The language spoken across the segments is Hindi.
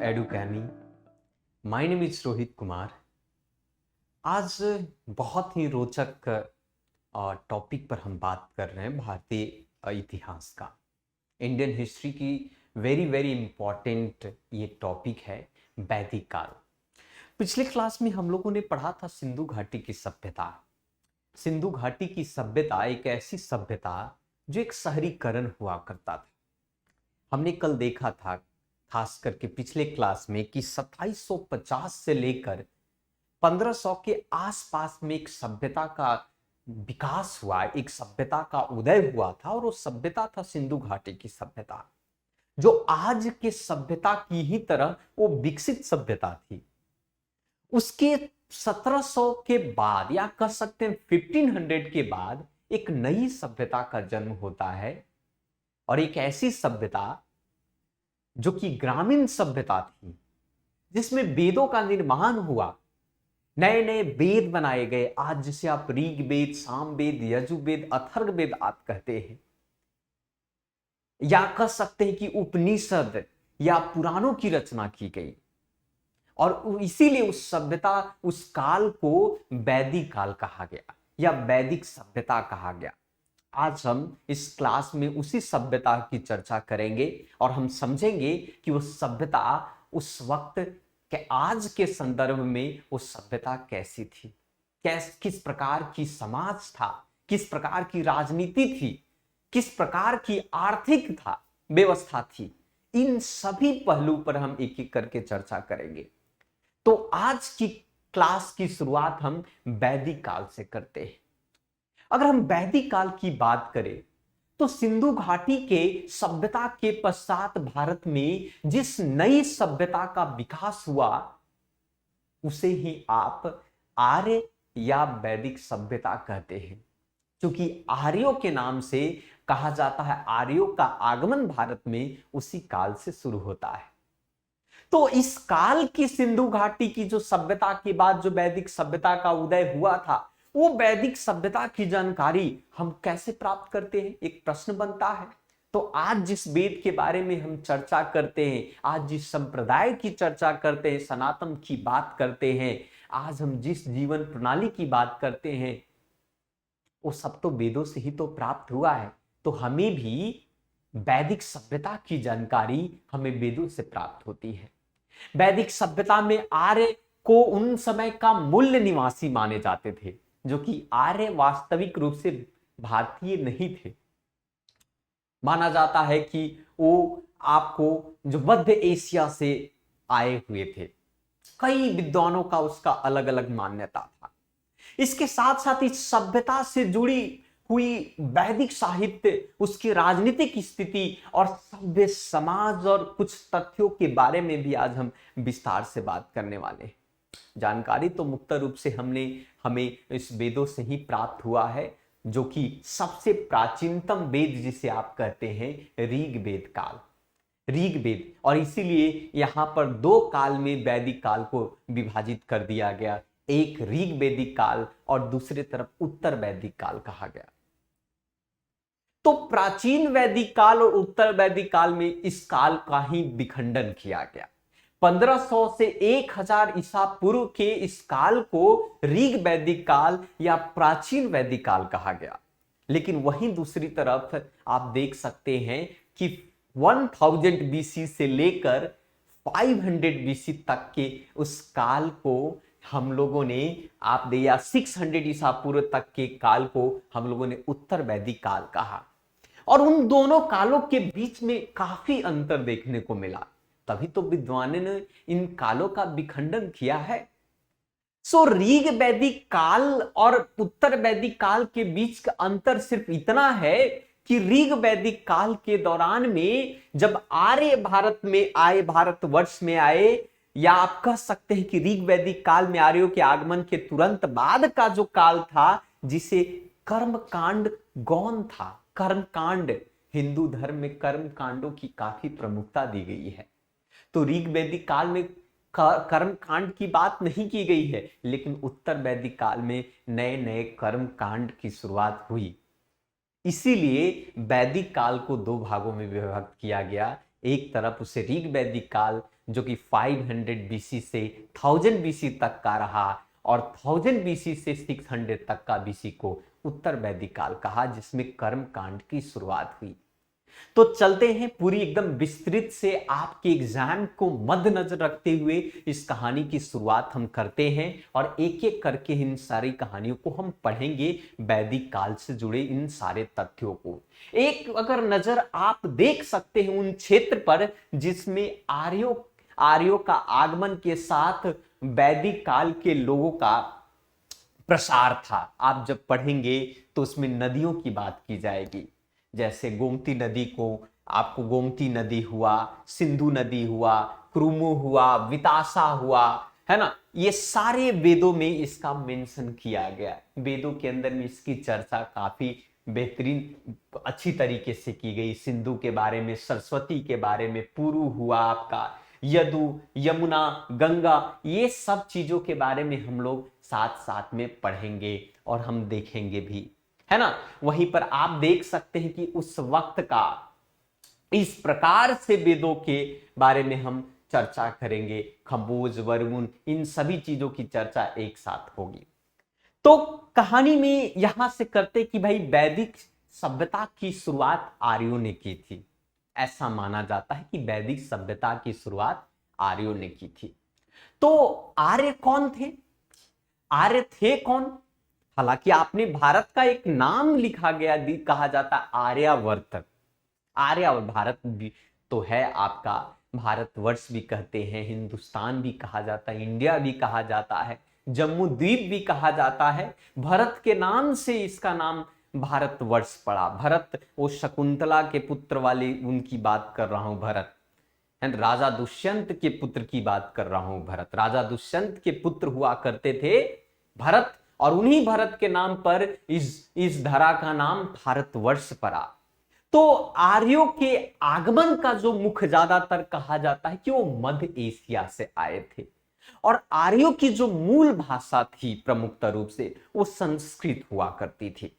एडुकैनी। My name is Rohit Kumar. आज बहुत ही रोचक टॉपिक पर हम बात कर रहे हैं, भारतीय इतिहास का, इंडियन हिस्ट्री की वेरी वेरी इंपॉर्टेंट ये टॉपिक है, वैदिक काल। पिछले क्लास में हम लोगों ने पढ़ा था सिंधु घाटी की सभ्यता। सिंधु घाटी की सभ्यता एक ऐसी सभ्यता जो एक शहरीकरण हुआ करता था। हमने कल देखा था खास करके पिछले क्लास में कि 2750 से लेकर 1500 के आसपास में एक सभ्यता का विकास हुआ, एक सभ्यता का उदय हुआ था, और वो सभ्यता था सिंधु घाटी की सभ्यता, जो आज के सभ्यता की ही तरह वो विकसित सभ्यता थी। उसके 1700 के बाद या कह सकते हैं 1500 के बाद एक नई सभ्यता का जन्म होता है, और एक ऐसी सभ्यता जो कि ग्रामीण सभ्यता थी, जिसमें वेदों का निर्माण हुआ, नए नए वेद बनाए गए। आज जिसे आप ऋग्वेद, सामवेद, यजुर्वेद, अथर्ववेद आप कहते हैं, या कह सकते हैं कि उपनिषद या पुराणों की रचना की गई, और इसीलिए उस सभ्यता, उस काल को वैदिक काल कहा गया या वैदिक सभ्यता कहा गया। आज हम इस क्लास में उसी सभ्यता की चर्चा करेंगे और हम समझेंगे कि वो सभ्यता उस वक्त के आज के संदर्भ में वो सभ्यता कैसी थी, किस प्रकार की समाज था, किस प्रकार की राजनीति थी, किस प्रकार की आर्थिक व्यवस्था थी। इन सभी पहलू पर हम एक एक करके चर्चा करेंगे। तो आज की क्लास की शुरुआत हम वैदिक काल से करते हैं। अगर हम वैदिक काल की बात करें तो सिंधु घाटी के सभ्यता के पश्चात भारत में जिस नई सभ्यता का विकास हुआ, उसे ही आप आर्य या वैदिक सभ्यता कहते हैं, क्योंकि आर्यों के नाम से कहा जाता है। आर्यों का आगमन भारत में उसी काल से शुरू होता है। तो इस काल की सिंधु घाटी की जो सभ्यता के बाद जो वैदिक सभ्यता का उदय हुआ था, वो वैदिक सभ्यता की जानकारी हम कैसे प्राप्त करते हैं, एक प्रश्न बनता है। तो आज जिस वेद के बारे में हम चर्चा करते हैं, आज जिस संप्रदाय की चर्चा करते हैं, सनातन की बात करते हैं, आज हम जिस जीवन प्रणाली की बात करते हैं, वो सब तो वेदों से ही तो प्राप्त हुआ है। तो हमें भी वैदिक सभ्यता की जानकारी हमें वेदों से प्राप्त होती है। वैदिक सभ्यता में आर्य को उन समय का मूल निवासी माने जाते थे, जो कि आर्य वास्तविक रूप से भारतीय नहीं थे। माना जाता है कि वो आपको जो मध्य एशिया से आए हुए थे। कई विद्वानों का उसका अलग अलग मान्यता था। इसके साथ साथ इस सभ्यता से जुड़ी हुई वैदिक साहित्य, उसकी राजनीतिक स्थिति और सभ्य समाज और कुछ तथ्यों के बारे में भी आज हम विस्तार से बात करने वाले हैं। जानकारी तो मुक्त रूप से हमें इस वेदों से ही प्राप्त हुआ है, जो कि सबसे प्राचीनतम वेद जिसे आप कहते हैं ऋग्वेद काल, ऋग्वेद। और इसीलिए यहां पर दो काल में वैदिक काल को विभाजित कर दिया गया, एक ऋग्वेदिक काल और दूसरी तरफ उत्तर वैदिक काल कहा गया। तो प्राचीन वैदिक काल और उत्तर वैदिक काल में इस काल का ही विखंडन किया गया। 1500 से 1000 ईसा पूर्व के इस काल को ऋग वैदिक काल या प्राचीन वैदिक काल कहा गया। लेकिन वहीं दूसरी तरफ आप देख सकते हैं कि 1000 बीसी से लेकर 500 बीसी तक के उस काल को हम लोगों ने आप दे, या 600 ईसा पूर्व तक के काल को हम लोगों ने उत्तर वैदिक काल कहा। और उन दोनों कालों के बीच में काफी अंतर देखने को मिला, तभी तो विद्वानों ने इन कालों का विखंडन किया है। सो ऋग वैदिक काल और उत्तर वैदिक काल के बीच का अंतर सिर्फ इतना है कि ऋग वैदिक काल के दौरान में जब आर्य भारत में आए, भारतवर्ष में आए, या आप कह सकते हैं कि ऋग वैदिक काल में आर्यों के आगमन के तुरंत बाद का जो काल था, जिसे कर्मकांड गौण था। कर्मकांड, हिंदू धर्म में कर्म कांडों की काफी प्रमुखता दी गई है। तो ऋग वैदिक काल में कर्म कांड की बात नहीं की गई है, लेकिन उत्तर वैदिक काल में नए नए कर्म कांड की शुरुआत हुई। इसीलिए वैदिक काल को दो भागों में विभक्त किया गया। एक तरफ उसे ऋग वैदिक काल जो कि 500 बीसी से 1000 बीसी तक का रहा, और 1000 बीसी से 600 तक का बीसी को उत्तर वैदिक काल कहा, जिसमें कर्म कांड की शुरुआत हुई। तो चलते हैं पूरी एकदम विस्तृत से आपके एग्जाम को मद्देनजर रखते हुए इस कहानी की शुरुआत हम करते हैं, और एक एक करके इन सारी कहानियों को हम पढ़ेंगे, वैदिक काल से जुड़े इन सारे तथ्यों को। एक अगर नजर आप देख सकते हैं उन क्षेत्र पर जिसमें आर्यों का आगमन के साथ वैदिक काल के लोगों का प्रसार था। आप जब पढ़ेंगे तो उसमें नदियों की बात की जाएगी, जैसे गोमती नदी को आपको गोमती नदी हुआ, सिंधु नदी हुआ, क्रुमु हुआ, वितासा हुआ, है ना। ये सारे वेदों में इसका मेंशन किया गया। वेदों के अंदर में इसकी चर्चा काफी बेहतरीन अच्छी तरीके से की गई। सिंधु के बारे में, सरस्वती के बारे में, पुरु हुआ आपका, यदु, यमुना, गंगा, ये सब चीजों के बारे में हम लोग साथ साथ में पढ़ेंगे और हम देखेंगे भी, है ना। वहीं पर आप देख सकते हैं कि उस वक्त का इस प्रकार से वेदों के बारे में हम चर्चा करेंगे। खम्बोज, वरुण, इन सभी चीजों की चर्चा एक साथ होगी। तो कहानी में यहां से करते कि भाई वैदिक सभ्यता की शुरुआत आर्यों ने की थी। ऐसा माना जाता है कि वैदिक सभ्यता की शुरुआत आर्यों ने की थी। तो आर्य कौन थे? आर्य थे कौन? हालांकि आपने भारत का एक नाम लिखा गया, कहा जाता आर्यावर्त। आर्यावर्त भारत भी तो है आपका, भारतवर्ष भी कहते हैं, हिंदुस्तान भी कहा जाता है, इंडिया भी कहा जाता है, जम्मू द्वीप भी कहा जाता है। भरत के नाम से इसका नाम भारतवर्ष पड़ा। भरत वो शकुंतला के पुत्र वाले उनकी बात कर रहा हूं, भरत राजा दुष्यंत के पुत्र की बात कर रहा हूं। भरत राजा दुष्यंत के पुत्र हुआ करते थे भरत, और उन्हीं भरत के नाम पर इस धरा का नाम भारतवर्ष पड़ा। तो आर्यों के आगमन का जो मुख्य ज्यादातर कहा जाता है कि वो मध्य एशिया से आए थे, और आर्यों की जो मूल भाषा थी प्रमुखता रूप से वो संस्कृत हुआ करती थी।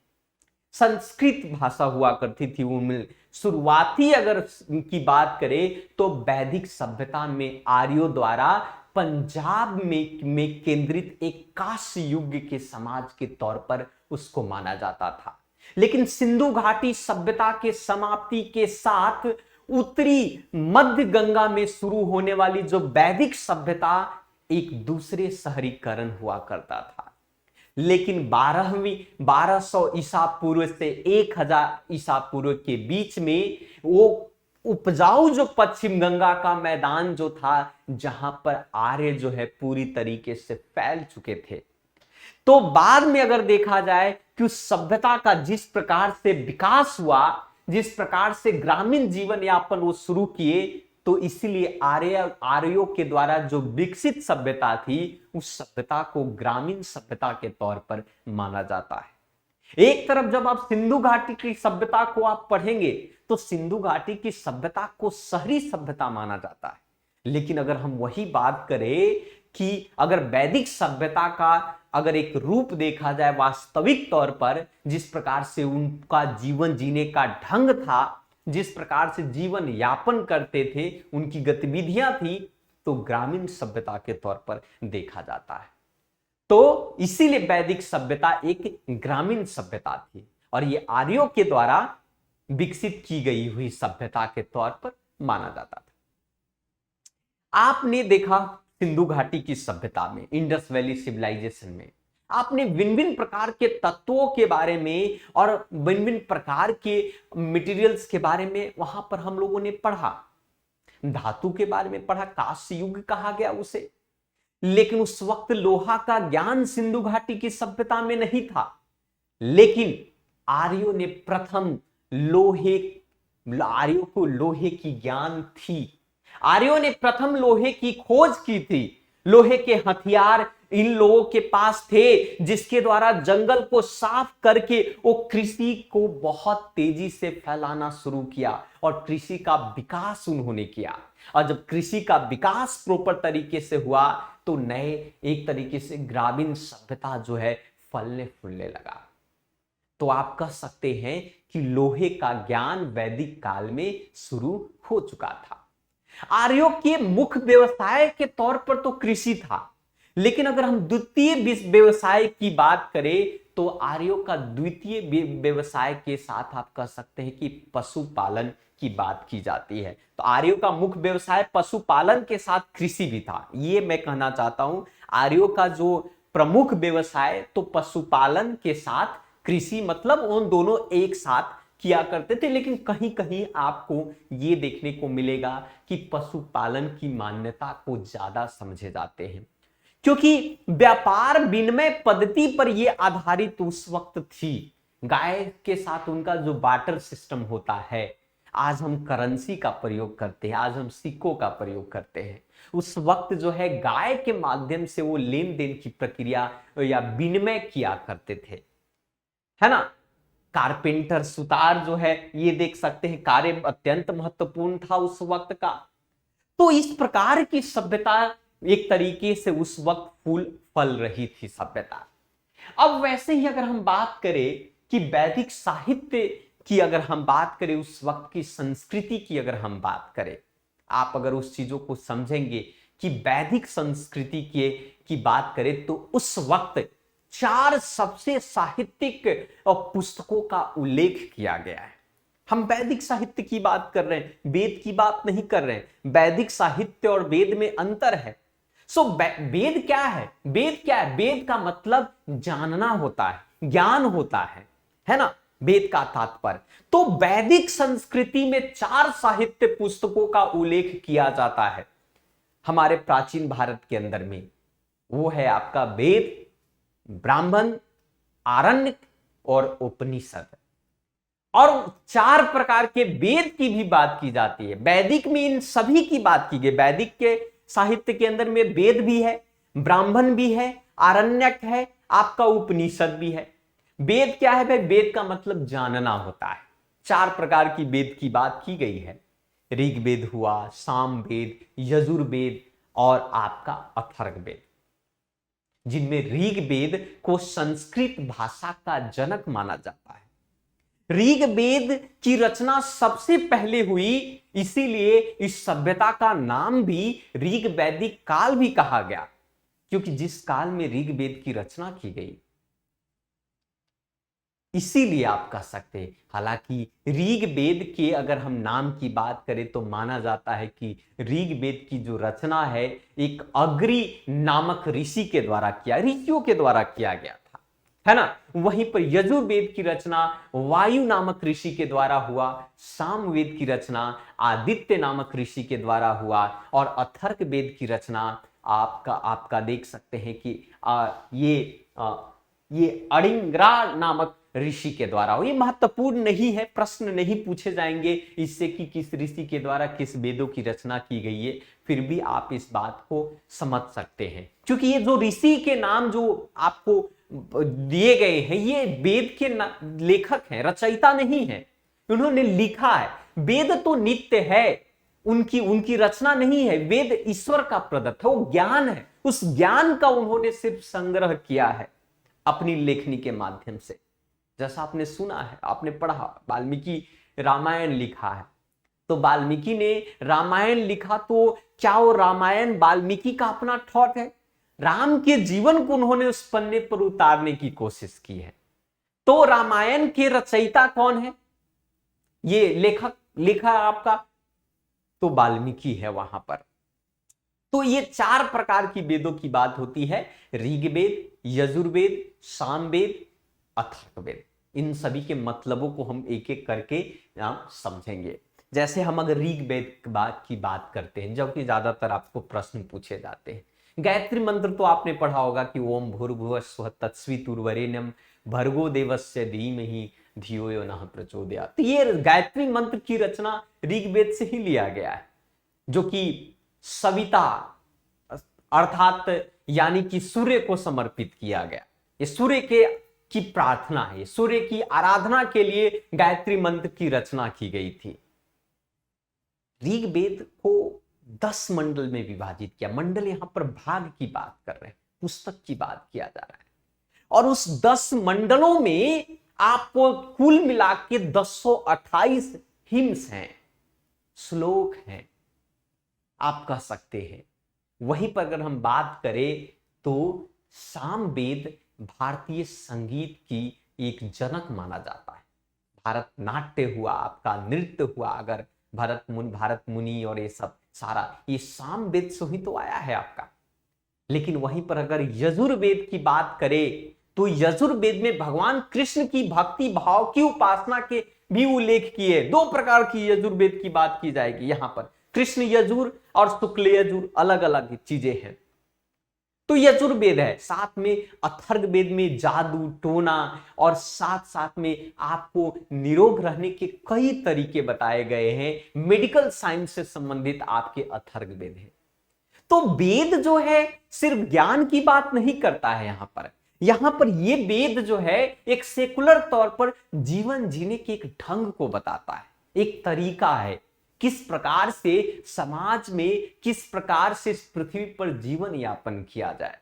संस्कृत भाषा हुआ करती थी उनमें। शुरुआती अगर की बात करें तो वैदिक सभ्यता में आर्यों द्वारा पंजाब में केंद्रित एक कांस्य युग के समाज के तौर पर उसको माना जाता था। लेकिन सिंधु घाटी सभ्यता के समाप्ति के साथ उत्तरी मध्य गंगा में शुरू होने वाली जो वैदिक सभ्यता एक दूसरे शहरीकरण हुआ करता था। लेकिन 1200 ईसा पूर्व से 1000 ईसा पूर्व के बीच में वो उपजाऊ जो पश्चिम गंगा का मैदान जो था, जहां पर आर्य जो है पूरी तरीके से फैल चुके थे। तो बाद में अगर देखा जाए कि उस सभ्यता का जिस प्रकार से विकास हुआ, जिस प्रकार से ग्रामीण जीवन यापन वो शुरू किए, तो इसीलिए आर्यों के द्वारा जो विकसित सभ्यता थी उस सभ्यता को ग्रामीण सभ्यता के तौर पर माना जाता है। एक तरफ जब आप सिंधु घाटी की सभ्यता को आप पढ़ेंगे तो सिंधु घाटी की सभ्यता को शहरी सभ्यता माना जाता है। लेकिन अगर हम वही बात करें कि अगर वैदिक सभ्यता का अगर एक रूप देखा जाए वास्तविक तौर पर, जिस प्रकार से उनका जीवन जीने का ढंग था, जिस प्रकार से जीवन यापन करते थे, उनकी गतिविधियां थी, तो ग्रामीण सभ्यता के तौर पर देखा जाता है। तो इसीलिए वैदिक सभ्यता एक ग्रामीण सभ्यता थी, और ये आर्यों के द्वारा विकसित की गई हुई सभ्यता के तौर पर माना जाता था। आपने देखा सिंधु घाटी की सभ्यता में, इंडस वैली सिविलाइजेशन में, आपने भिन्न भिन्न प्रकार के तत्वों के बारे में और भिन्न भिन्न प्रकार के मटेरियल्स के बारे में वहां पर हम लोगों ने पढ़ा। धातु के बारे में पढ़ा, कांस्य युग कहा गया उसे। लेकिन उस वक्त लोहा का ज्ञान सिंधु घाटी की सभ्यता में नहीं था। लेकिन आर्यों ने प्रथम आर्यों को लोहे की ज्ञान थी। आर्यों ने प्रथम लोहे की खोज की थी। लोहे के हथियार इन लोगों के पास थे, जिसके द्वारा जंगल को साफ करके वो कृषि को बहुत तेजी से फैलाना शुरू किया, और कृषि का विकास उन्होंने किया। और जब कृषि का विकास प्रॉपर तरीके से हुआ तो नए एक तरीके से ग्रामीण सभ्यता जो है फलने फूलने लगा। तो आप कह सकते हैं कि लोहे का ज्ञान वैदिक काल में शुरू हो चुका था। आर्यों के मुख्य व्यवसाय के तौर पर तो कृषि था, लेकिन अगर हम द्वितीय व्यवसाय की बात करें तो आर्यों का द्वितीय व्यवसाय के साथ आप कह सकते हैं कि पशुपालन की बात की जाती है। तो आर्यों का मुख्य व्यवसाय पशुपालन के साथ कृषि भी था, ये मैं कहना चाहता हूं। आर्यों का जो प्रमुख व्यवसाय तो पशुपालन के साथ कृषि, मतलब उन दोनों एक साथ किया करते थे। लेकिन कहीं कहीं आपको ये देखने को मिलेगा कि पशुपालन की मान्यता को ज्यादा समझे जाते हैं, क्योंकि व्यापार विनिमय पद्धति पर यह आधारित उस वक्त थी। गाय के साथ उनका जो बार्टर सिस्टम होता है, आज हम करेंसी का प्रयोग करते हैं, आज हम सिक्कों का प्रयोग करते हैं, उस वक्त जो है गाय के माध्यम से वो लेन देन की प्रक्रिया या विनिमय किया करते थे, है ना। कारपेंटर, सुतार जो है, ये देख सकते हैं कार्य अत्यंत महत्वपूर्ण था उस वक्त का। तो इस प्रकार की सभ्यता एक तरीके से उस वक्त फूल फल रही थी सभ्यता। अब वैसे ही अगर हम बात करें कि वैदिक साहित्य की, अगर हम बात करें उस वक्त की संस्कृति की, अगर हम बात करें, आप अगर उस चीजों को समझेंगे कि वैदिक संस्कृति की बात करें तो उस वक्त 4 सबसे साहित्यिक पुस्तकों का उल्लेख किया गया है। हम वैदिक साहित्य की बात कर रहे हैं, वेद की बात नहीं कर रहे हैं। वैदिक साहित्य और वेद में अंतर है। वेद क्या है? वेद क्या है? वेद का मतलब जानना होता है, ज्ञान होता है ना, वेद का तात्पर्य। तो वैदिक संस्कृति में 4 साहित्य पुस्तकों का उल्लेख किया जाता है हमारे प्राचीन भारत के अंदर में। वो है आपका वेद, ब्राह्मण, आरण्यक और उपनिषद। और 4 प्रकार के वेद की भी बात की जाती है। वैदिक में इन सभी की बात की गई। वैदिक के साहित्य के अंदर में वेद भी है, ब्राह्मण भी है, आरण्यक है, आपका उपनिषद भी है। वेद क्या है भाई? वेद का मतलब जानना होता है। 4 प्रकार की वेद की बात की गई है। ऋग्वेद हुआ, सामवेद, यजुर्वेद और आपका अथर्ववेद, जिनमें ऋग्वेद को संस्कृत भाषा का जनक माना जाता है। ऋग्वेद की रचना सबसे पहले हुई, इसीलिए इस सभ्यता का नाम भी ऋग्वैदिक काल भी कहा गया, क्योंकि जिस काल में ऋग्वेद की रचना की गई, इसीलिए आप कह सकते हैं। हालांकि ऋग्वेद के अगर हम नाम की बात करें तो माना जाता है कि ऋग्वेद की जो रचना है एक अग्रि नामक ऋषि के द्वारा ऋषियों के द्वारा किया गया था, है ना। वहीं पर यजुर्वेद की रचना वायु नामक ऋषि के द्वारा हुआ, सामवेद की रचना आदित्य नामक ऋषि के द्वारा हुआ, और अथर्ववेद की रचना आपका देख सकते हैं कि ये अड़िंगरा नामक ऋषि के द्वारा हो। ये महत्वपूर्ण नहीं है, प्रश्न नहीं पूछे जाएंगे इससे कि किस ऋषि के द्वारा किस वेदों की रचना की गई है, फिर भी आप इस बात को समझ सकते हैं, क्योंकि ये जो ऋषि के नाम जो आपको दिए गए हैं, ये वेद के लेखक हैं, रचयिता नहीं है, उन्होंने लिखा है। वेद तो नित्य है, उनकी रचना नहीं है। वेद ईश्वर का प्रदत्त है, वो ज्ञान है। उस ज्ञान का उन्होंने सिर्फ संग्रह किया है अपनी लेखनी के माध्यम से। जैसा आपने सुना है, आपने पढ़ा, वाल्मीकि रामायण लिखा है। तो वाल्मीकि ने रामायण लिखा, तो क्या वो रामायण वाल्मीकि का अपना थॉट है? राम के जीवन को उन्होंने उस पन्ने पर उतारने की कोशिश की है। तो रामायण के रचयिता कौन है? ये लेखक लिखा आपका तो वाल्मीकि है वहां पर। तो ये 4 प्रकार की वेदों की बात होती है, ऋग्वेद, यजुर्वेद, सामवेद, अथर्ववेद। इन सभी के मतलबों को हम एक एक करके समझेंगे। जैसे हम अगर ऋग्वेद की बात करते हैं, जबकि ज्यादातर आपको प्रश्न पूछे जाते हैं, गायत्री मंत्र तो आपने पढ़ा होगा कि ओम भूर्भुवः स्वः तत्सवितुर्वरेण्यं भर्गो देवस्य धीमहि धियो यो नः प्रचोदयात्। तो ये गायत्री मंत्र की रचना ऋग्वेद से ही लिया गया है, जो कि सविता अर्थात यानी कि सूर्य को समर्पित किया गया। ये सूर्य की प्रार्थना है, सूर्य की आराधना के लिए गायत्री मंत्र की रचना की गई थी। ऋग्वेद को 10 मंडल में विभाजित किया। मंडल यहां पर भाग की बात कर रहे हैं, पुस्तक की बात किया जा रहा है। और उस 10 मंडलों में आपको कुल मिला के 228 हिम्स हैं, श्लोक हैं। आप कह सकते हैं। वहीं पर अगर हम बात करें तो सामवेद भारतीय संगीत की एक जनक माना जाता है। भारतनाट्य हुआ, आपका नृत्य हुआ, अगर भारत मुनि और ये सब सारा ये सामवेद से ही तो आया है आपका। लेकिन वहीं पर अगर यजुर्वेद की बात करें तो यजुर्वेद में भगवान कृष्ण की भक्ति भाव की उपासना के भी उल्लेख किए। दो प्रकार की यजुर्वेद की बात की जाएगी यहां पर, कृष्ण यजुर और शुक्ल यजुर, अलग अलग चीजें हैं। तो यजुर्वेद है, साथ में अथर्ववेद में जादू टोना और साथ साथ में आपको निरोग रहने के कई तरीके बताए गए हैं। मेडिकल साइंस से संबंधित आपके अथर्ववेद है। तो वेद जो है सिर्फ ज्ञान की बात नहीं करता है यहां पर ये वेद जो है एक सेकुलर तौर पर जीवन जीने के एक ढंग को बताता है, एक तरीका है, किस प्रकार से समाज में, किस प्रकार से इस पृथ्वी पर जीवन यापन किया जाए,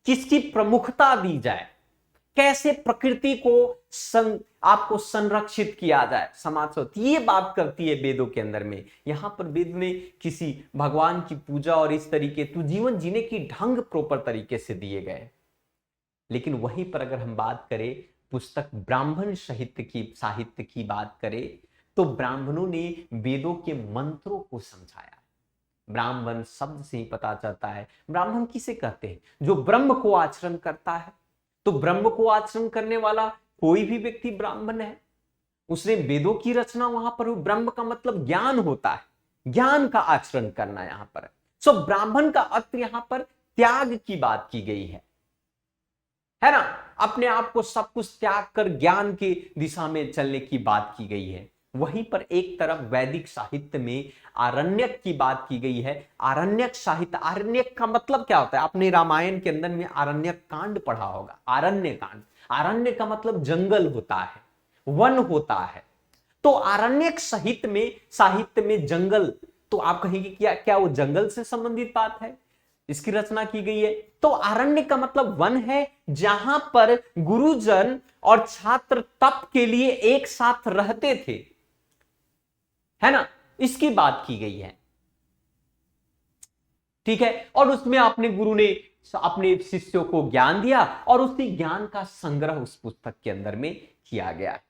किसकी प्रमुखता दी जाए, कैसे प्रकृति को आपको संरक्षित किया जाए समाज से, ये बात करती है वेदों के अंदर में। यहां पर वेद में किसी भगवान की पूजा और इस तरीके तो जीवन जीने की ढंग प्रॉपर तरीके से दिए गए। लेकिन वहीं पर अगर हम बात करें पुस्तक ब्राह्मण साहित्य की बात करें तो ब्राह्मणों ने वेदों के मंत्रों को समझाया। ब्राह्मण शब्द से ही पता चलता है ब्राह्मण किसे कहते हैं, जो ब्रह्म को आचरण करता है। तो ब्रह्म को आचरण करने वाला कोई भी व्यक्ति ब्राह्मण है। उसने वेदों की रचना, वहां पर ब्रह्म का मतलब ज्ञान होता है, ज्ञान का आचरण करना यहां पर। सो ब्राह्मण का अर्थ यहां पर त्याग की बात की गई है ना, अपने आप को सब कुछ त्याग कर ज्ञान की दिशा में चलने की बात की गई है। वहीं पर एक तरफ वैदिक साहित्य में आरण्यक की बात की गई है। आरण्यक साहित्य, आरण्यक का मतलब क्या होता है, आपने रामायण के अंदर में आरण्यक कांड पढ़ा होगा। आरण्य कांड, आरण्य का मतलब जंगल होता है, वन होता है। तो आरण्यक साहित्य में जंगल, तो आप कहेंगे क्या क्या वो जंगल से संबंधित बात है, इसकी रचना की गई है। तो आरण्य का मतलब वन है जहां पर गुरुजन और छात्र तप के लिए एक साथ रहते थे, है ना, इसकी बात की गई है। ठीक है, और उसमें अपने गुरु ने अपने शिष्यों को ज्ञान दिया और उसी ज्ञान का संग्रह उस पुस्तक के अंदर में किया गया है।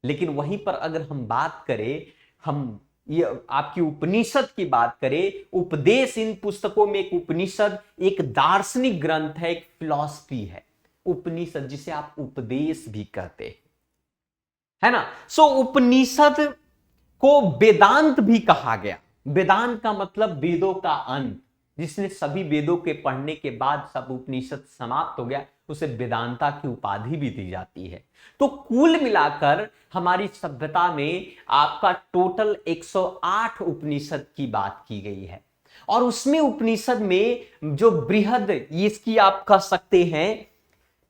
लेकिन वहीं पर अगर हम बात करें, हम ये आपकी उपनिषद की बात करें, उपदेश, इन पुस्तकों में एक उपनिषद एक दार्शनिक ग्रंथ है, एक फिलॉसफी है उपनिषद, जिसे आप उपदेश भी कहते हैं, है ना। सो उपनिषद को वेदांत भी कहा गया। वेदांत का मतलब वेदों का अंत, जिसने सभी वेदों के पढ़ने के बाद सब उपनिषद समाप्त हो गया, उसे वेदांता की उपाधि भी दी जाती है। तो कुल मिलाकर हमारी सभ्यता में आपका टोटल 108 उपनिषद की बात की गई है। और उसमें उपनिषद में जो बृहद, इसकी आप कह सकते हैं,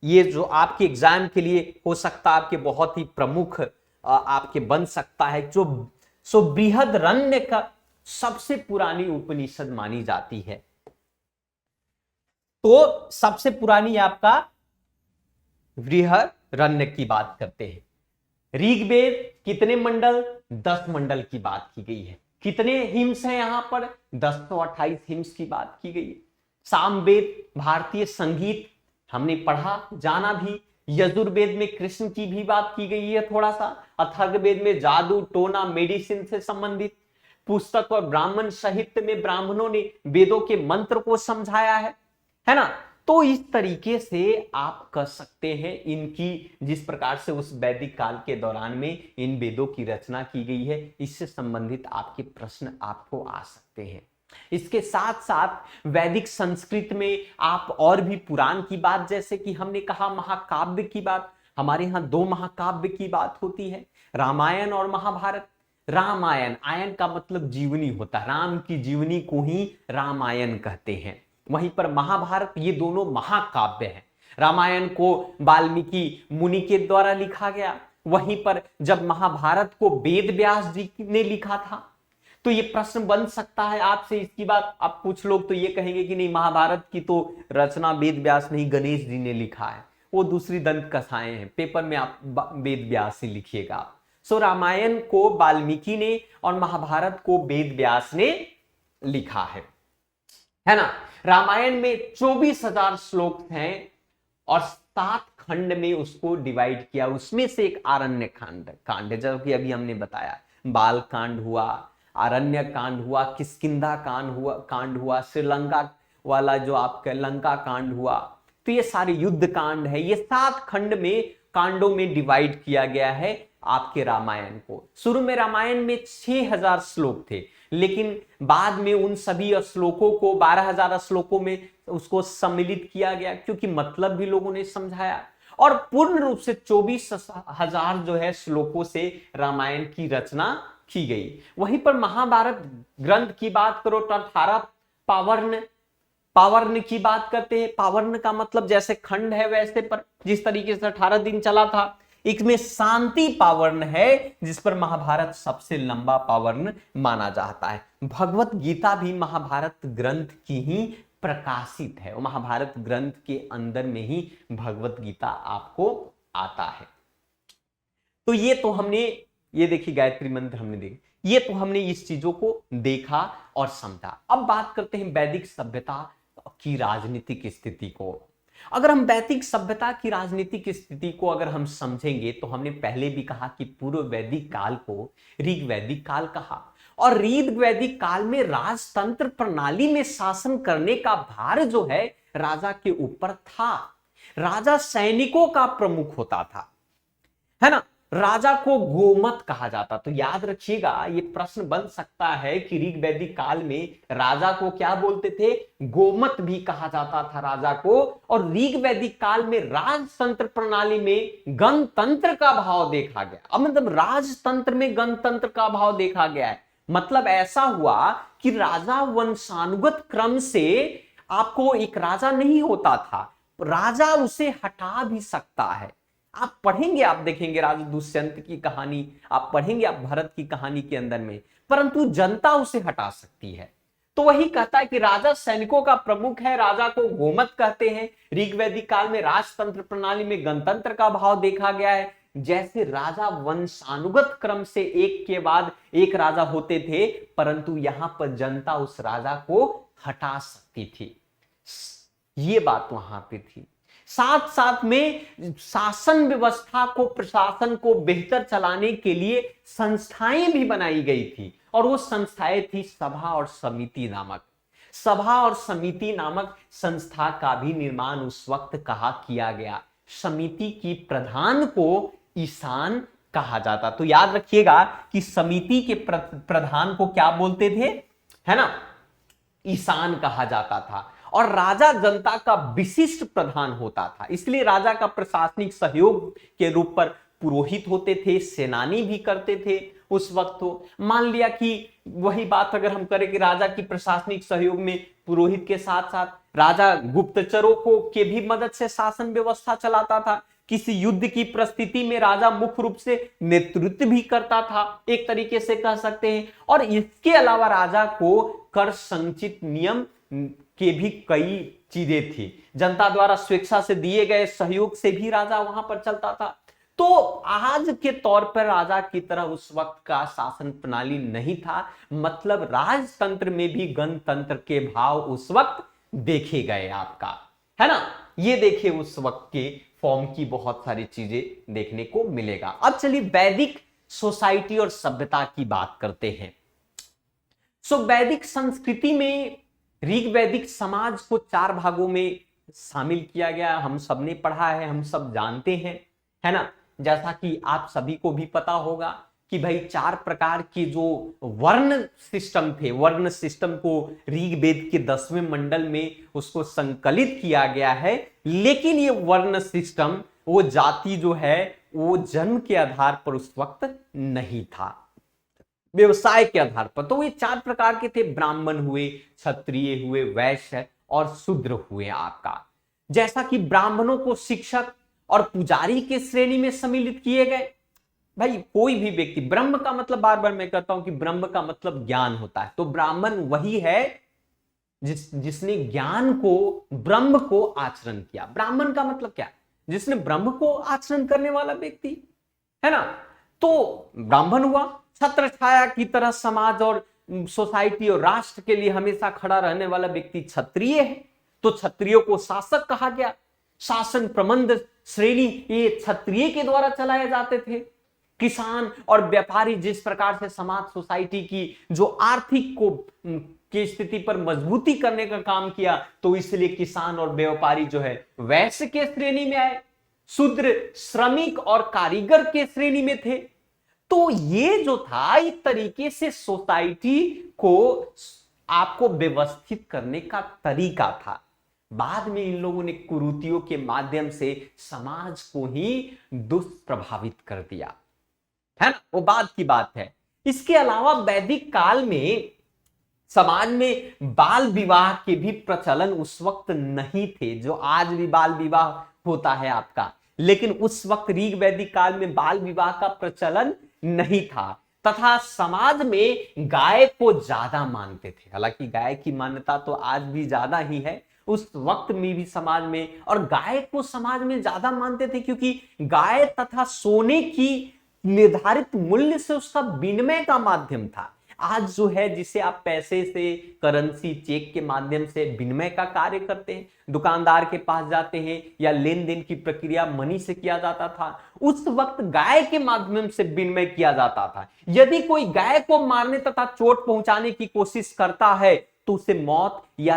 ये जो आपके एग्जाम के लिए हो सकता है आपके बहुत ही प्रमुख आपके बन सकता है, जो सो बृहदरण्य का सबसे पुरानी उपनिषद मानी जाती है। तो सबसे पुरानी आपका बृहदरण्य की बात करते हैं। ऋग्वेद कितने मंडल, 10 मंडल की बात की गई है। कितने हिम्स हैं यहां पर, 1028 हिम्स की बात की गई है। सामवेद भारतीय संगीत हमने पढ़ा जाना भी। यजुर्वेद में कृष्ण की भी बात की गई है थोड़ा सा। अथर्ववेद में जादू टोना मेडिसिन से संबंधित पुस्तक और ब्राह्मण साहित्य में ब्राह्मणों ने वेदों के मंत्र को समझाया है ना। तो इस तरीके से आप कह सकते हैं इनकी, जिस प्रकार से उस वैदिक काल के दौरान में इन वेदों की रचना की गई है, इससे संबंधित आपके प्रश्न आपको आ सकते हैं। इसके साथ साथ वैदिक संस्कृत में आप और भी पुराण की बात, जैसे कि हमने कहा महाकाव्य की बात, हमारे यहाँ 2 महाकाव्य की बात होती है, रामायण और महाभारत। रामायण, आयन का मतलब जीवनी होता है, राम की जीवनी को ही रामायण कहते हैं। वहीं पर महाभारत, ये दोनों महाकाव्य हैं। रामायण को वाल्मीकि मुनि के द्वारा लिखा गया, वहीं पर जब महाभारत को वेद व्यास जी ने लिखा था। तो ये प्रश्न बन सकता है आपसे, इसकी बात अब कुछ लोग तो ये कहेंगे कि नहीं, महाभारत की तो रचना वेद व्यास नहीं गणेश जी ने लिखा है, वो दूसरी दंत कथाएं हैं, पेपर में आप वेद व्यास ही लिखिएगा। सो रामायण को वाल्मीकि ने और महाभारत को वेद व्यास ने लिखा है ना। रामायण में 24,000 श्लोक हैं और 7 खंड में उसको डिवाइड किया। उसमें से एक आरण्य कांड है, जो कि अभी हमने बताया। बाल कांड हुआ, आरण्य कांड हुआ, किष्किंधा कांड हुआ, श्रीलंका वाला जो आपका लंका कांड हुआ। तो ये सारे युद्ध कांड है। ये 7 खंड में कांडों में डिवाइड किया गया है आपके रामायण को। शुरू में रामायण में 6,000 श्लोक थे, लेकिन बाद में उन सभी श्लोकों को 12,000 श्लोकों में उसको सम्मिलित किया गया, क्योंकि मतलब भी लोगों ने समझाया। और पूर्ण रूप से 24,000 जो है श्लोकों से रामायण की रचना की गई। वहीं पर महाभारत ग्रंथ की बात करो तो 18 पावर्ण की बात करते हैं। पावर्ण का मतलब जैसे खंड है वैसे, पर जिस तरीके से 18 दिन चला था, इसमें शांति पावर्ण है, जिस पर महाभारत सबसे लंबा पावर्ण माना जाता है। भगवत गीता भी महाभारत ग्रंथ की ही प्रकाशित है, और महाभारत ग्रंथ के अंदर में ही भगवत गीता आपको आता है। तो ये तो हमने, ये देखिए गायत्री मंत्र हमने देखा, ये तो हमने इस चीजों को देखा और समझा। अब बात करते हैं वैदिक सभ्यता की राजनीतिक स्थिति को। अगर हम वैदिक सभ्यता की राजनीतिक स्थिति को अगर हम समझेंगे, तो हमने पहले भी कहा कि पूर्व वैदिक काल को ऋग वैदिक काल कहा, और ऋग वैदिक काल में राजतंत्र प्रणाली में शासन करने का भार जो है राजा के ऊपर था। राजा सैनिकों का प्रमुख होता था, है ना। राजा को गोमत कहा जाता। तो याद रखिएगा, ये प्रश्न बन सकता है कि ऋग वैदिक काल में राजा को क्या बोलते थे? गोमत भी कहा जाता था राजा को। और ऋग वैदिक काल में राजतंत्र प्रणाली में गणतंत्र का भाव देखा गया। अब मतलब राजतंत्र में गणतंत्र का भाव देखा गया है। मतलब ऐसा हुआ कि राजा वंशानुगत क्रम से आपको एक राजा नहीं होता था, राजा उसे हटा भी सकता है। आप पढ़ेंगे, आप देखेंगे राजा दुष्यंत की कहानी, आप पढ़ेंगे आप भरत की कहानी के अंदर में, परंतु जनता उसे हटा सकती है। तो वही कहता है कि राजा सैनिकों का प्रमुख है, राजा को गोमत कहते हैं। ऋग वैदिक काल में राजतंत्र प्रणाली में गणतंत्र का भाव देखा गया है। जैसे राजा वंशानुगत क्रम से एक के बाद एक राजा होते थे, परंतु यहां पर जनता उस राजा को हटा सकती थी। ये बात वहां पे थी। साथ साथ में शासन व्यवस्था को, प्रशासन को बेहतर चलाने के लिए संस्थाएं भी बनाई गई थी, और वो संस्थाएं थी सभा और समिति नामक। सभा और समिति नामक संस्था का भी निर्माण उस वक्त कहा किया गया। समिति की प्रधान को ईशान कहा जाता। तो याद रखिएगा कि समिति के प्रधान को क्या बोलते थे, है ना, ईशान कहा जाता था। और राजा जनता का विशिष्ट प्रधान होता था, इसलिए राजा का प्रशासनिक सहयोग के रूप पर पुरोहित होते थे, सेनानी भी करते थे उस वक्त। तो मान लिया कि वही बात अगर हम करें कि राजा की प्रशासनिक सहयोग में पुरोहित के साथ साथ राजा गुप्तचरों को के भी मदद से शासन व्यवस्था चलाता था। किसी युद्ध की परिस्थिति में राजा मुख्य रूप से नेतृत्व भी करता था, एक तरीके से कह सकते हैं। और इसके अलावा राजा को कर संचित नियम के भी कई चीजें थी। जनता द्वारा स्वेच्छा से दिए गए सहयोग से भी राजा वहां पर चलता था। तो आज के तौर पर राजा की तरह उस वक्त का शासन प्रणाली नहीं था। मतलब राजतंत्र में भी गणतंत्र के भाव उस वक्त देखे गए आपका, है ना। ये देखिए उस वक्त के फॉर्म की बहुत सारी चीजें देखने को मिलेगा। अब चलिए वैदिक सोसाइटी और सभ्यता की बात करते हैं। वैदिक संस्कृति में ऋग वैदिक समाज को 4 भागों में शामिल किया गया। हम सबने पढ़ा है, हम सब जानते हैं, है ना। जैसा कि आप सभी को भी पता होगा कि भाई 4 प्रकार के जो वर्ण सिस्टम थे, वर्ण सिस्टम को ऋग वेद के 10वें मंडल में उसको संकलित किया गया है। लेकिन ये वर्ण सिस्टम, वो जाति जो है वो जन्म के आधार पर उस वक्त नहीं था, व्यवसाय के आधार पर। तो ये 4 प्रकार के थे, ब्राह्मण हुए, क्षत्रिय हुए, वैश्य और शूद्र हुए आपका। जैसा कि ब्राह्मणों को शिक्षक और पुजारी के श्रेणी में सम्मिलित किए गए। भाई कोई भी व्यक्ति, ब्रह्म का मतलब, बार बार मैं कहता हूं कि ब्रह्म का मतलब ज्ञान होता है। तो ब्राह्मण वही है जिसने ज्ञान को, ब्रह्म को आचरण किया। ब्राह्मण का मतलब क्या? जिसने ब्रह्म को आचरण करने वाला व्यक्ति, है ना। तो ब्राह्मण हुआ। छत्र छाया की तरह समाज और सोसाइटी और राष्ट्र के लिए हमेशा खड़ा रहने वाला व्यक्ति क्षत्रिय है, तो क्षत्रियों को शासक कहा गया। शासन प्रबंध श्रेणी ये क्षत्रिय के द्वारा चलाए जाते थे। किसान और व्यापारी जिस प्रकार से समाज सोसाइटी की जो आर्थिक को की स्थिति पर मजबूती करने का काम किया, तो इसलिए किसान और व्यापारी जो है वैश्य के श्रेणी में आए, शूद्र श्रमिक और कारीगर के श्रेणी में थे। तो ये जो था एक तरीके से सोसाइटी को आपको व्यवस्थित करने का तरीका था। बाद में इन लोगों ने कुरीतियों के माध्यम से समाज को ही दुष्प्रभावित कर दिया, है ना, वो बाद की बात है। इसके अलावा वैदिक काल में समाज में बाल विवाह के भी प्रचलन उस वक्त नहीं थे, जो आज भी बाल विवाह होता है आपका, लेकिन उस वक्त ऋग वैदिक काल में बाल विवाह का प्रचलन नहीं था। तथा समाज में गाय को ज्यादा मानते थे। हालांकि गाय की मान्यता तो आज भी ज्यादा ही है, उस वक्त में भी समाज में, और गाय को समाज में ज्यादा मानते थे क्योंकि गाय तथा सोने की निर्धारित मूल्य से उसका विनिमय का माध्यम था। आज जो है जिसे आप पैसे से, करेंसी, चेक के माध्यम से विनिमय का कार्य करते हैं, दुकानदार के पास जाते हैं, या लेन देन की प्रक्रिया मनी से किया जाता था, उस वक्त गाय के माध्यम से विनिमय किया जाता था। यदि कोई गाय को मारने तथा चोट पहुंचाने की कोशिश करता है तो उसे मौत या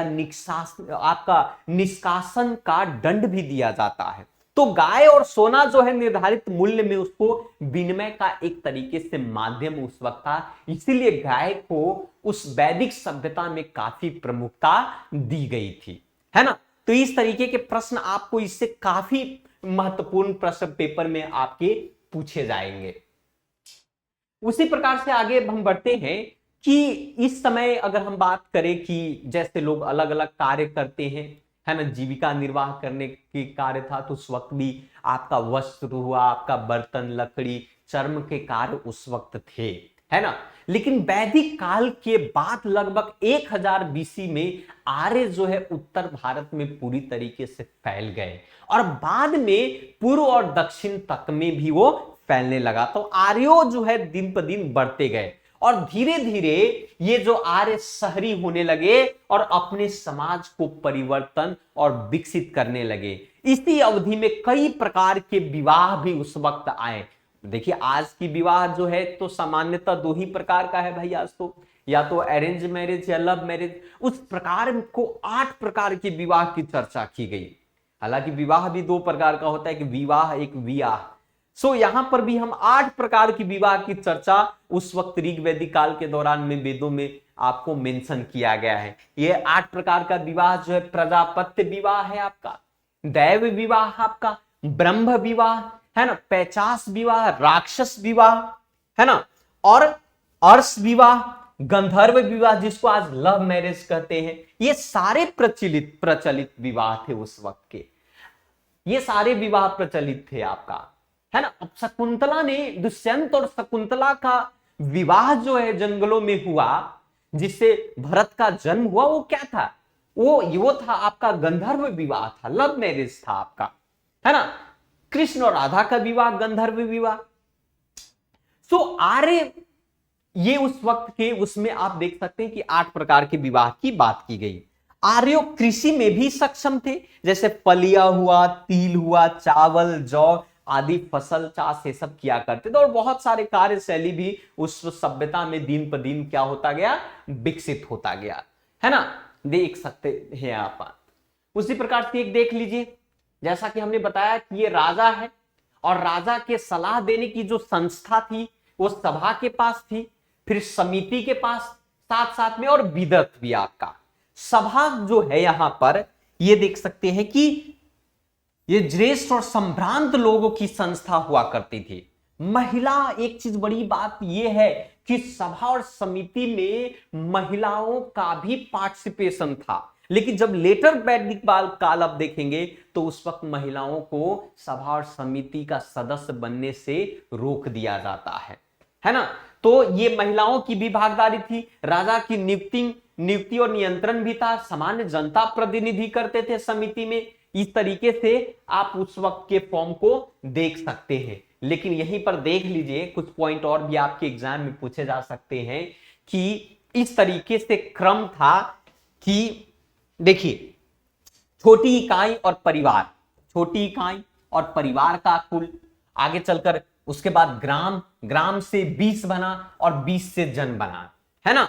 आपका निष्कासन का दंड भी दिया जाता है। तो गाय और सोना जो है निर्धारित मूल्य में उसको विनिमय का एक तरीके से माध्यम उस वक्त था, इसीलिए गाय को उस वैदिक सभ्यता में काफी प्रमुखता दी गई थी, है ना। तो इस तरीके के प्रश्न आपको इससे काफी महत्वपूर्ण प्रश्न पेपर में आपके पूछे जाएंगे। उसी प्रकार से आगे हम बढ़ते हैं कि इस समय अगर हम बात करें कि जैसे लोग अलग अलग कार्य करते हैं, है ना, जीविका निर्वाह करने के कार्य था, तो उस वक्त भी आपका वस्त्र हुआ, आपका बर्तन, लकड़ी, चर्म के कार्य उस वक्त थे, है ना। लेकिन वैदिक काल के बाद लगभग 1000 बीसी में आर्य जो है उत्तर भारत में पूरी तरीके से फैल गए, और बाद में पूर्व और दक्षिण तक में भी वो फैलने लगा। तो आर्यो जो है दिन पर दिन बढ़ते गए, और धीरे धीरे ये जो आर्य शहरी होने लगे और अपने समाज को परिवर्तन और विकसित करने लगे। इसी अवधि में कई प्रकार के विवाह भी उस वक्त आए। देखिए आज की विवाह जो है तो सामान्यतः 2 ही प्रकार का है भाई आज तो, या तो अरेंज मैरिज या लव मैरिज। उस प्रकार को 8 प्रकार के विवाह की चर्चा की गई। हालांकि विवाह भी 2 प्रकार का होता है, कि विवाह एक विवाह। सो यहां पर भी हम 8 प्रकार की विवाह की चर्चा उस वक्त ऋग वैदिक काल के दौरान में वेदों में आपको मेंशन किया गया है। ये 8 प्रकार का विवाह जो है, प्रजापत्य विवाह है आपका, दैव विवाह आपका, ब्रह्म विवाह है ना, पैचास विवाह, राक्षस विवाह है ना, और अर्श विवाह, गंधर्व विवाह जिसको आज लव मैरिज कहते हैं। ये सारे प्रचलित विवाह थे उस वक्त के, ये सारे विवाह प्रचलित थे आपका, है ना। अब शकुंतला ने, दुष्यंत और शकुंतला का विवाह जो है जंगलों में हुआ, जिससे भरत का जन्म हुआ, वो क्या था, वो था आपका गंधर्व विवाह था, लव मैरिज था आपका, है ना। कृष्ण और राधा का विवाह गंधर्व विवाह। सो आर्य ये उस वक्त के उसमें आप देख सकते हैं कि 8 प्रकार के विवाह की बात की गई। आर्यो कृषि में भी सक्षम थे, जैसे फलिया हुआ, तिल हुआ, चावल, जौ आदि फसल चाष ये सब किया करते थे, और बहुत सारे कार्यशैली भी उस सभ्यता में दिन पर दिन क्या होता गया, विकसित होता गया, है ना। देख सकते हैं आप। उसी प्रकार से एक देख लीजिए, जैसा कि हमने बताया कि ये राजा है, और राजा के सलाह देने की जो संस्था थी वो सभा के पास थी, फिर समिति के पास, साथ साथ में और विदत भी आपका। सभा जो है यहां पर ये देख सकते हैं कि ये ज्येष्ठ और संभ्रांत लोगों की संस्था हुआ करती थी। महिला, एक चीज बड़ी बात यह है कि सभा और समिति में महिलाओं का भी पार्टिसिपेशन था, लेकिन जब लेटर वैदिक काल आप देखेंगे तो उस वक्त महिलाओं को सभा और समिति का सदस्य बनने से रोक दिया जाता है ना। तो ये महिलाओं की भी भागीदारी थी। राजा की नियुक्ति और नियंत्रण भी था, सामान्य जनता प्रतिनिधि करते थे समिति में। इस तरीके से आप उस वक्त के फॉर्म को देख सकते हैं। लेकिन यहीं पर देख लीजिए, कुछ पॉइंट और भी आपके एग्जाम में पूछे जा सकते हैं कि इस तरीके से क्रम था कि देखिए, छोटी इकाई और परिवार, छोटी इकाई और परिवार का कुल, आगे चलकर उसके बाद ग्राम, ग्राम से 20 बना और 20 से जन बना, है ना।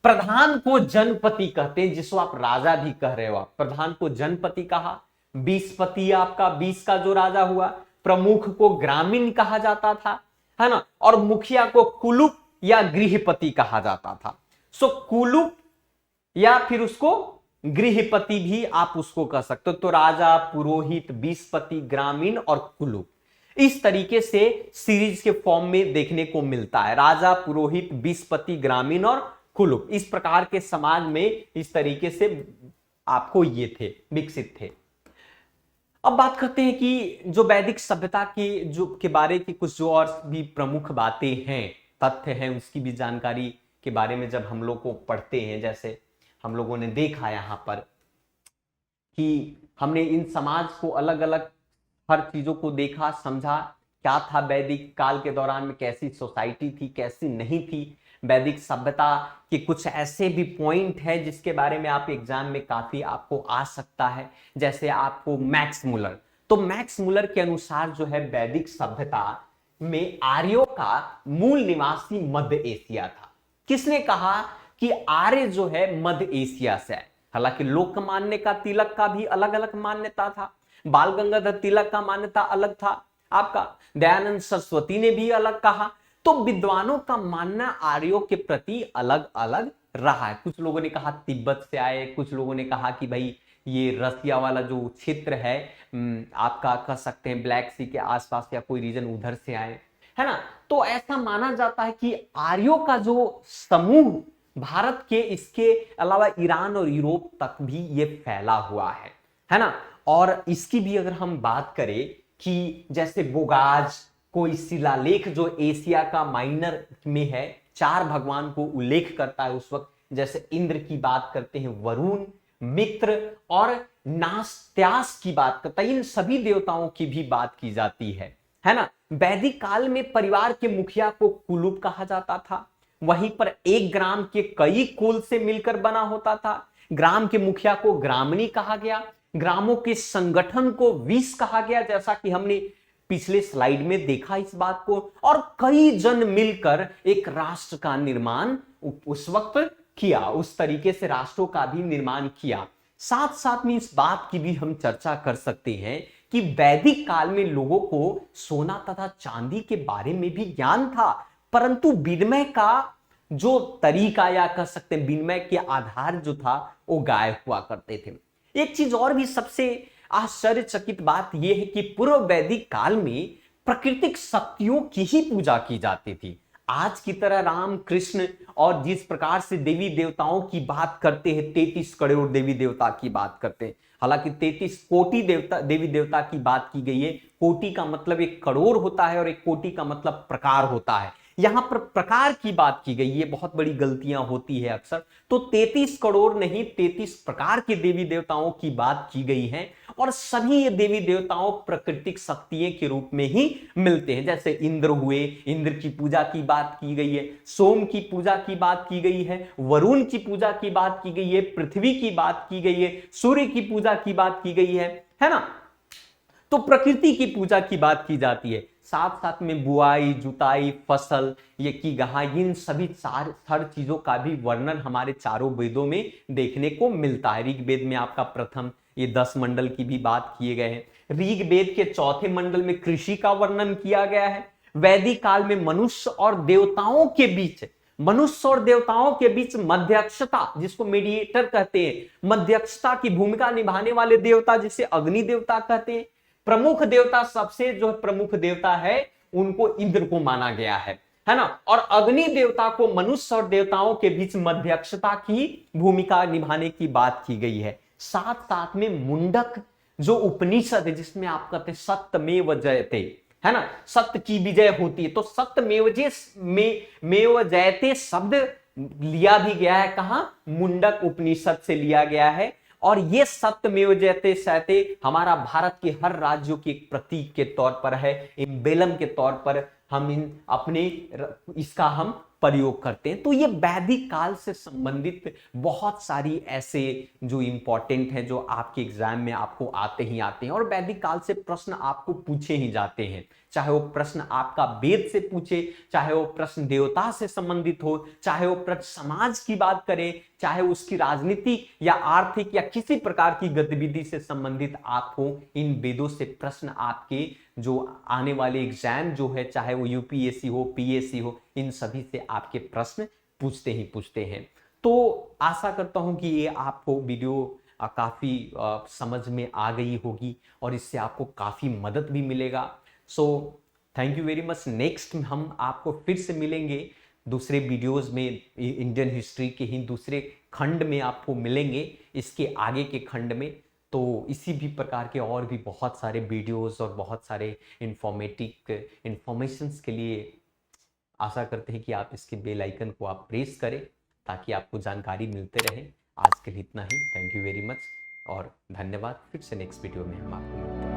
प्रधान को जनपति कहते हैं, जिसको आप राजा भी कह रहे हो, आप प्रधान को जनपति कहा, 20 पति आपका 20 का जो राजा हुआ। प्रमुख को ग्रामीण कहा जाता था, है ना, और मुखिया को कुलुप या गृहपति कहा जाता था। सो कुलुप या फिर उसको गृहपति भी आप उसको कह सकते हो। तो राजा, पुरोहित, 20 पति, ग्रामीण और कुलुप, इस तरीके से सीरीज के फॉर्म में देखने को मिलता है। राजा, पुरोहित, 20 पति, ग्रामीण और कुलुप, इस प्रकार के समाज में इस तरीके से आपको ये थे, विकसित थे। अब बात करते हैं कि जो वैदिक सभ्यता की जो के बारे की कुछ जो और भी प्रमुख बातें हैं, तथ्य हैं, उसकी भी जानकारी के बारे में जब हम लोग को पढ़ते हैं, जैसे हम लोगों ने देखा यहाँ पर कि हमने इन समाज को अलग अलग हर चीजों को देखा, समझा, क्या था वैदिक काल के दौरान में, कैसी सोसाइटी थी, कैसी नहीं थी। वैदिक सभ्यता के कुछ ऐसे भी पॉइंट है जिसके बारे में आप एग्जाम में काफी आपको आ सकता है, जैसे आपको मैक्स मुलर, तो मैक्स मुलर के अनुसार जो है वैदिक सभ्यता में आर्यों का मूल निवासी मध्य एशिया था। किसने कहा कि आर्य जो है मध्य एशिया से है? हालांकि लोकमान्य का, तिलक का भी अलग अलग मान्यता था, बाल गंगाधर तिलक का मान्यता अलग था, आपका दयानंद सरस्वती ने भी अलग कहा। तो विद्वानों का मानना आर्यों के प्रति अलग अलग रहा है। कुछ लोगों ने कहा तिब्बत से आए, कुछ लोगों ने कहा कि भाई ये रसिया वाला जो क्षेत्र है आपका कह सकते हैं ब्लैक सी के आसपास या कोई रीजन उधर से आए, है ना। तो ऐसा माना जाता है कि आर्यों का जो समूह भारत के, इसके अलावा ईरान और यूरोप तक भी ये फैला हुआ है ना। और इसकी भी अगर हम बात करें कि जैसे बोगाज कोई शिलालेख जो एशिया का माइनर में है, 4 भगवान को उल्लेख करता है उस वक्त, जैसे इंद्र की बात करते हैं, वरुण, मित्र और नास्त्यास की बात करता है, इन सभी देवताओं की भी बात की जाती है ना। वैदिक काल में परिवार के मुखिया को कुलुप कहा जाता था, वहीं पर एक ग्राम के कई कुल से मिलकर बना होता था। ग्राम के मुखिया को ग्रामणी कहा गया, ग्रामों के संगठन को विस कहा गया, जैसा कि हमने पिछले स्लाइड में देखा इस बात को, और कई जन मिलकर एक राष्ट्र का निर्माण उस वक्त किया, उस तरीके से राष्ट्रों का भी निर्माण किया। साथ साथ में इस बात की भी हम चर्चा कर सकते हैं कि वैदिक काल में लोगों को सोना तथा चांदी के बारे में भी ज्ञान था, परंतु विनिमय का जो तरीका या कह सकते हैं विनिमय के आधार जो था वो गायब हुआ करते थे। एक चीज और भी सबसे आश्चर्यचकित बात यह है कि पूर्व वैदिक काल में प्राकृतिक शक्तियों की ही पूजा की जाती थी। आज की तरह राम, कृष्ण और जिस प्रकार से देवी देवताओं की बात करते हैं, 33 करोड़ देवी देवता की बात करते हैं, हालांकि 33 कोटि देवता देवी देवता की बात की गई है। कोटि का मतलब एक करोड़ होता है और एक कोटि का मतलब प्रकार होता है। यहां पर प्रकार की बात की गई है, बहुत बड़ी गलतियां होती है अक्सर। तो 33 करोड़ नहीं, 33 प्रकार के देवी देवताओं की बात की गई है, और सभी ये देवी देवताओं प्राकृतिक शक्तियों के रूप में ही मिलते हैं। जैसे इंद्र हुए, इंद्र की पूजा की बात की गई है, सोम की पूजा की बात की गई है, वरुण की पूजा की बात की गई है, पृथ्वी की बात की गई है, सूर्य की पूजा की बात की गई है ना। तो प्रकृति की पूजा की बात की जाती है। साथ साथ में बुआई, जुताई, फसल, ये की गहाई, इन सभी हर चीजों का भी वर्णन हमारे चारों वेदों में देखने को मिलता है। ऋग्वेद में आपका प्रथम ये 10 मंडल की भी बात किए गए हैं। ऋग्वेद के चौथे मंडल में कृषि का वर्णन किया गया है। वैदिक काल में मनुष्य और देवताओं के बीच मध्यक्षता, जिसको मीडिएटर कहते हैं, मध्यक्षता की भूमिका निभाने वाले देवता जिसे अग्नि देवता कहते हैं। प्रमुख देवता, सबसे जो प्रमुख देवता है उनको इंद्र को माना गया है ना। और अग्नि देवता को मनुष्य और देवताओं के बीच मध्यक्षता की भूमिका निभाने की बात की गई है। साथ साथ में मुंडक जो उपनिषद है, जिसमें आप कहते हैं सत्यमेव जयते, है ना, सत्य की विजय होती है। तो सत्यमेव जयते शब्द लिया भी गया है, कहां? मुंडक उपनिषद से लिया गया है। और ये सत्यमेव जयते सहते हमारा भारत के हर राज्यों के एक प्रतीक के तौर पर है, एम्बेलम के तौर पर हम इसका हम प्रयोग करते हैं। तो ये वैदिक काल से संबंधित बहुत सारी ऐसे जो इंपॉर्टेंट है, जो आपके एग्जाम में आपको आते ही आते हैं और वैदिक काल से प्रश्न आपको पूछे ही जाते हैं। चाहे वो प्रश्न आपका वेद से पूछे, चाहे वो प्रश्न देवता से संबंधित हो, चाहे वो प्रश्न समाज की बात करें, चाहे उसकी राजनीतिक या आर्थिक या किसी प्रकार की गतिविधि से संबंधित आप हो, इन वेदों से प्रश्न आपके जो आने वाले एग्जाम जो है, चाहे वो यूपीएससी हो, पीएससी हो, इन सभी से आपके प्रश्न पूछते ही पूछते हैं। तो आशा करता हूं कि ये आपको वीडियो काफी समझ में आ गई होगी और इससे आपको काफी मदद भी मिलेगा। So thank you very much. Next हम आपको फिर से मिलेंगे दूसरे वीडियोस में, इंडियन हिस्ट्री के ही दूसरे खंड में आपको मिलेंगे, इसके आगे के खंड में। तो इसी भी प्रकार के और भी बहुत सारे वीडियोस और बहुत सारे इंफॉर्मेशंस के लिए आशा करते हैं कि आप इसके बेल आइकन को आप प्रेस करें ताकि आपको जानकारी मिलते रहे। आज के लिए इतना ही। थैंक यू वेरी मच और धन्यवाद। फिर से नेक्स्ट वीडियो में हम आपको मिलते हैं।